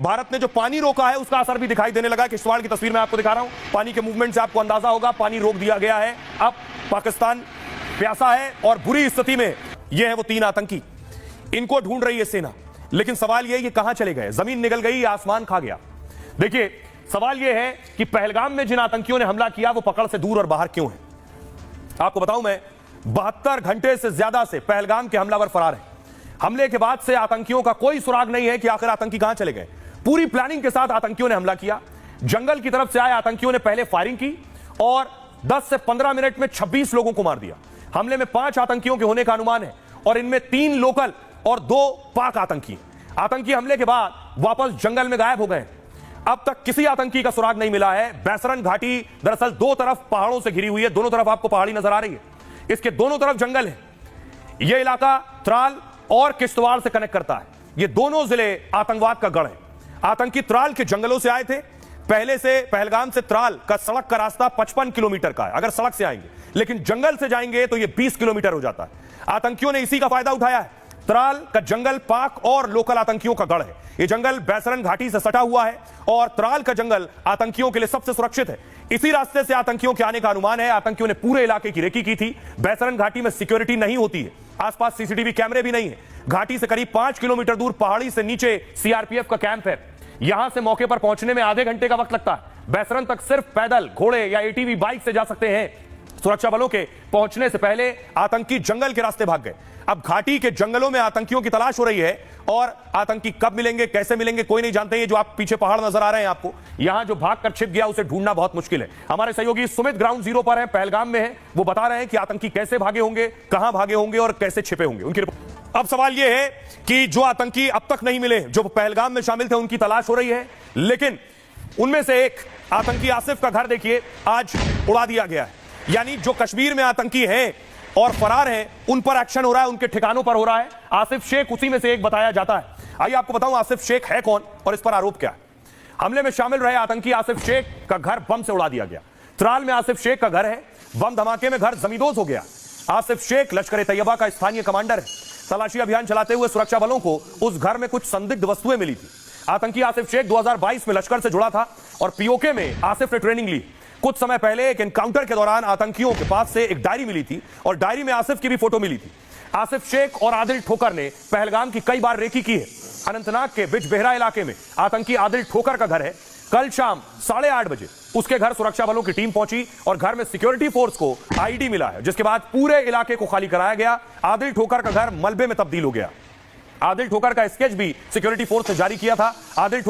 भारत ने जो पानी रोका है उसका असर भी दिखाई देने लगा। किश्तवाड़ की तस्वीर मैं आपको दिखा रहा हूं। पानी के मूवमेंट से आपको अंदाजा होगा, पानी रोक दिया गया है। अब पाकिस्तान प्यासा है और बुरी स्थिति में ये है वो 3 आतंकी, इनको ढूंढ रही है सेना। लेकिन सवाल ये ये कहां चले गए? जमीन निगल गई, आसमान खा गया। देखिए, सवाल ये है कि पहलगाम में जिन आतंकियों ने हमला किया वो पकड़ से दूर और बाहर क्यों है? आपको बताऊं मैं, 72 घंटे से ज्यादा से पहलगाम के हमलावर फरार हैं। हमले के बाद से आतंकियों का कोई सुराग नहीं है कि आखिर आतंकी कहां चले गए। पूरी प्लानिंग के साथ आतंकियों ने हमला किया। जंगल की तरफ से आए आतंकियों ने पहले फायरिंग की और 10 से 15 मिनट में 26 लोगों को मार दिया। हमले में 5 आतंकियों के होने का अनुमान है और इनमें 3 लोकल और 2 पाक आतंकी। आतंकी हमले के बाद वापस जंगल में गायब हो गए। अब तक किसी आतंकी का सुराग नहीं मिला है। बैसरन घाटी दरअसल 2 तरफ पहाड़ों से घिरी हुई है, दोनों तरफ आपको पहाड़ी नजर आ रही है। इसके दोनों तरफ जंगल है। यह इलाका त्राल और किश्तवाड़ से कनेक्ट करता है। ये दोनों जिले आतंकवाद का गढ़ है। आतंकी त्राल के जंगलों से आए थे। पहले से पहलगाम से त्राल का सड़क का रास्ता 55 किलोमीटर का है अगर सड़क से आएंगे, लेकिन जंगल से जाएंगे तो यह 20 किलोमीटर हो जाता है। आतंकियों ने इसी का फायदा उठाया है। त्राल का जंगल पाक और लोकल आतंकियों का गढ़ है। यह जंगल बैसरन घाटी से सटा हुआ है और त्राल का जंगल आतंकियों के लिए सबसे सुरक्षित है। इसी रास्ते से आतंकियों के आने का अनुमान है। आतंकियों ने पूरे इलाके की रेकी की थी। बैसरन घाटी में सिक्योरिटी नहीं होती है, आसपास सीसीटीवी कैमरे भी नहीं है। घाटी से करीब 5 किलोमीटर दूर पहाड़ी से नीचे सीआरपीएफ का कैंप है। यहां से मौके पर पहुंचने में आधे घंटे का वक्त लगता है। बैसरन तक सिर्फ पैदल, घोड़े या एटीवी बाइक से जा सकते हैं। सुरक्षा बलों के पहुंचने से पहले आतंकी जंगल के रास्ते भाग गए। अब घाटी के जंगलों में आतंकियों की तलाश हो रही है और आतंकी कब मिलेंगे, कैसे मिलेंगे, कोई नहीं जानते। ये जो आप पीछे पहाड़ नजर आ रहे हैं आपको, यहां जो भाग कर छिप गया उसे ढूंढना बहुत मुश्किल है। हमारे सहयोगी सुमित ग्राउंड जीरो पर है, पहलगाम में है। वो बता रहे हैं कि आतंकी कैसे भागे होंगे, कहां भागे होंगे और कैसे छिपे होंगे। उनकी अब सवाल यह है कि जो आतंकी अब तक नहीं मिले, जो पहलगाम में शामिल थे, उनकी तलाश हो रही है। लेकिन उनमें से एक आतंकी आसिफ का घर देखिए आज उड़ा दिया गया है। यानी जो कश्मीर में आतंकी हैं और फरार हैं, उन पर एक्शन हो रहा है, उनके ठिकानों पर हो रहा है। आसिफ शेख उसी में से एक बताया जाता है। आइए आपको बताऊं आसिफ शेख है कौन और इस पर आरोप क्या है। हमले में शामिल रहे आतंकी आसिफ शेख का घर बम से उड़ा दिया गया। त्राल में आसिफ शेख का घर है। बम धमाके में घर जमींदोज हो गया। आसिफ शेख लश्कर-ए-तैयबा का स्थानीय कमांडर है। तलाशी अभियान चलाते हुए सुरक्षा बलों को उस घर में कुछ संदिग्ध वस्तुएं मिली थी। आतंकी आसिफ शेख 2022 में लश्कर से जुड़ा था और पीओके में आसिफ ने ट्रेनिंग ली। कुछ समय पहले एक एनकाउंटर के दौरान आतंकियों के पास से एक डायरी मिली थी और डायरी में आसिफ की भी फोटो मिली थी। आसिफ शेख और आदिल ठोकर ने पहलगाम की कई बार रेकी की है। अनंतनाग के बिजबेहरा इलाके में आतंकी आदिल ठोकर का घर है। कल शाम 8:30 बजे उसके घर सुरक्षा बलों की टीम पहुंची और घर में सिक्योरिटी फोर्स को आईडी मिला है, जिसके बाद पूरे इलाके को खाली कराया गया। आदिल ठोकर का घर मलबे में तब्दील हो गया। आदिल ठोकर का स्केच भी सिक्योरिटी फोर्स ने जारी किया था। आदिल